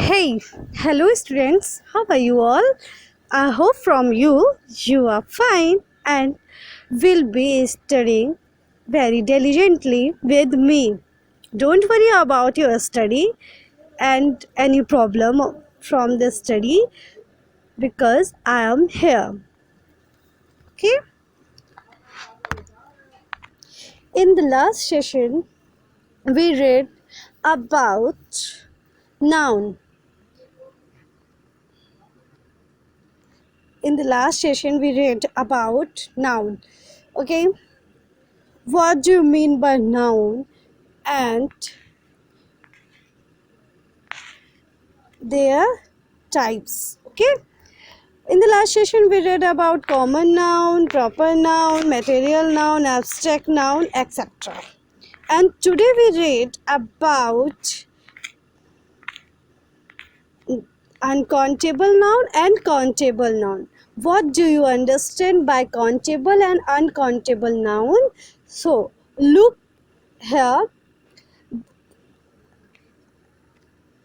Hey, hello students. How are you all? I hope from you are fine and will be studying very diligently with me. Don't worry about your study and any problem from the study because I am here. Okay? In the last session, we read about noun. In the last session, we read about noun. Okay? What do you mean by noun and their types? Okay, in the last session we read about common noun, proper noun, material noun, abstract noun, etc. And today we read about uncountable noun and countable noun. What do you understand by countable and uncountable noun? So look here.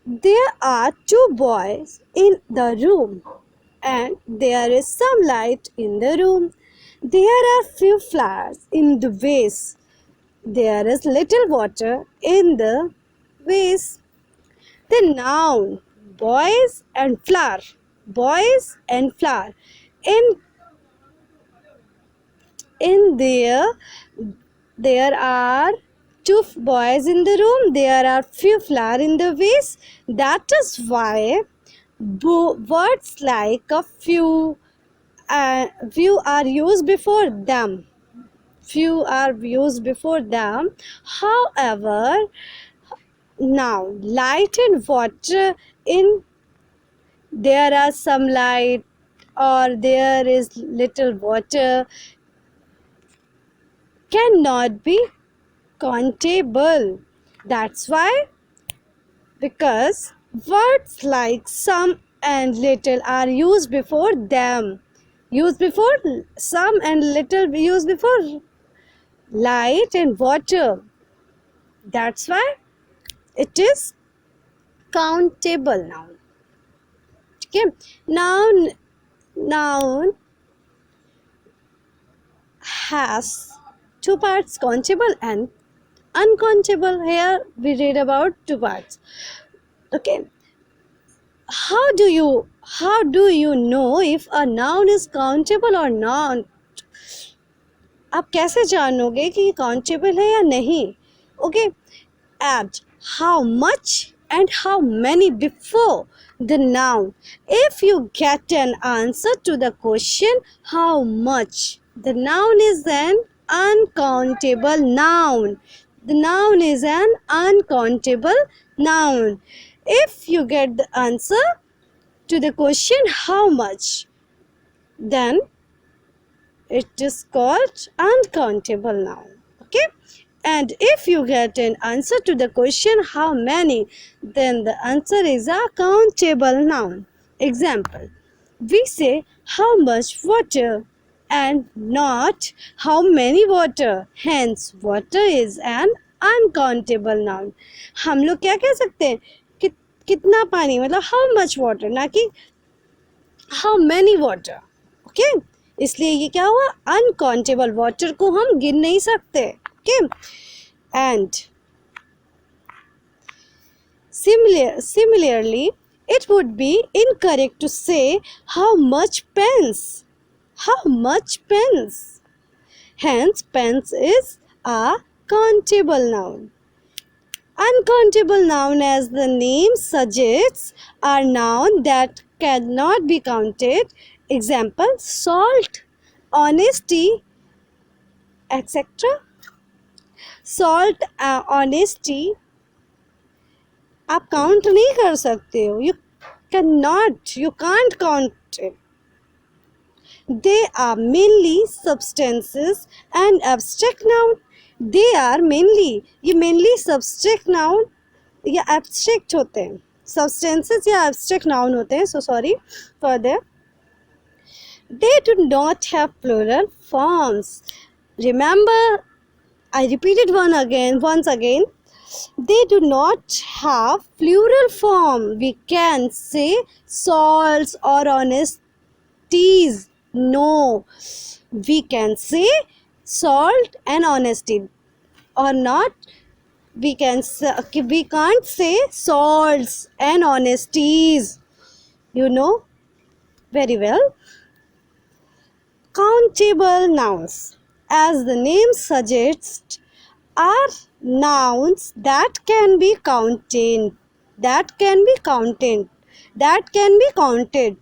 There are two boys in the room and there is some light in the room. There are few flowers in the vase. There is little water in the vase. The noun boys and flower. Boys and flower. In there are two boys in the room. There are few flower in the vase. That is why words like a few are used before them. Few are used before them. However, now light and water in there are some light or there is little water cannot be countable. That's why, because words like some and little are used before them. Used before some and little used before light and water. That's why it is countable noun. Okay. Noun has two parts, countable and uncountable. Here we read about two parts. Okay. How do you know if a noun is countable or not? आप कैसे जानोगे कि ये countable है या नहीं? Okay. Add how much and how many before the noun. If you get an answer to the question how much, the noun is an uncountable noun. The noun is an uncountable noun. If you get the answer to the question how much, then it is called uncountable noun. Okay. And if you get an answer to the question how many, then the answer is a countable noun. Example, we say how much water and not how many water. Hence, water is an uncountable noun. हम लोग क्या कह सकते हैं कितना पानी, मतलब how much water, ना कि how many water. Okay? इसलिए ये क्या हुआ, uncountable. water को हम गिन नहीं सकते. Okay? And similarly, it would be incorrect to say how much pence. How much pence. Hence, pence is a countable noun. Uncountable noun, as the name suggests, are noun that cannot be counted. Example, salt, honesty, etc. Salt, honesty आप count नहीं कर सकते हो. You can't count it. They are mainly substances and abstract noun. They are mainly, ये mainly substract noun या abstract होते हैं. Substances या abstract noun होते हैं. So sorry for that. They do not have plural forms. Remember, I repeated once again. they do not have plural form. We can say salts or honesties. No, we can say salt and honesty or not. We can't say salts and honesties. You know very well. Countable nouns, as the name suggests, are nouns that can be counted. That can be counted. That can be counted.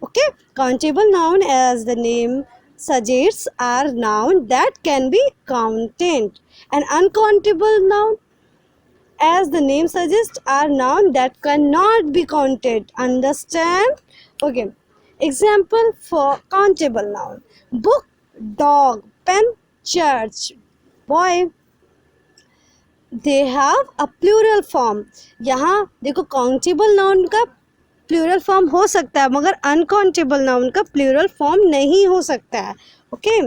Okay, countable noun, as the name suggests, are noun that can be counted. And uncountable noun, as the name suggests, are noun that cannot be counted. Understand? Okay. Example for countable noun: book, dog, pen, church, boy. They have a plural form. यहाँ देखो countable noun का plural form हो सकता है मगर uncountable noun का plural form नहीं हो सकता है. ओके,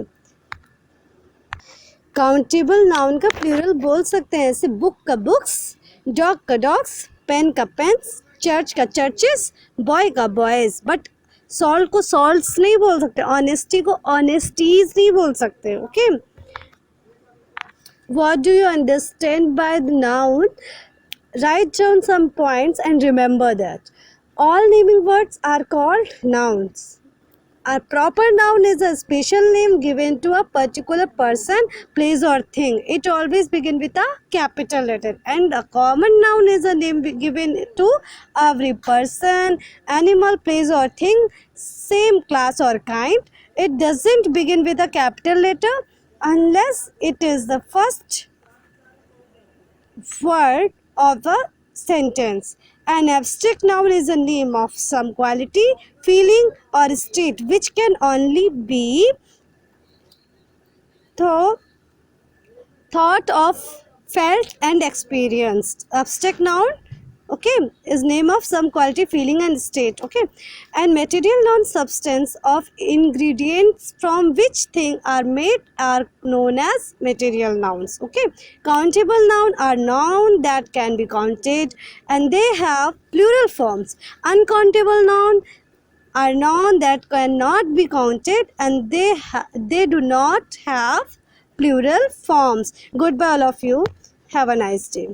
काउंटेबल नाउन का प्लूरल बोल सकते हैं, जैसे बुक का बुक्स, डॉग का डॉग्स, पेन का पेन्स, चर्च का चर्चेस, बॉय का बॉयज. बट सॉल्ट को सॉल्ट्स नहीं बोल सकते, ऑनेस्टी को ऑनेस्टीज नहीं बोल सकते. Okay, what do you understand by the noun? Write down some points and remember that all naming words are called nouns. A proper noun is a special name given to a particular person, place or thing. It always begins with a capital letter. And a common noun is a name given to every person, animal, place or thing, same class or kind. It doesn't begin with a capital letter unless it is the first word of a sentence. An abstract noun is a name of some quality, feeling or state which can only be thought of, felt and experienced. Abstract noun, okay, is name of some quality, feeling and state. Okay, and material noun, substance of ingredients from which things are made, are known as material nouns. Okay, countable noun are noun that can be counted and they have plural forms. Uncountable noun are noun that cannot be counted and they do not have plural forms. Goodbye all of you. Have a nice day.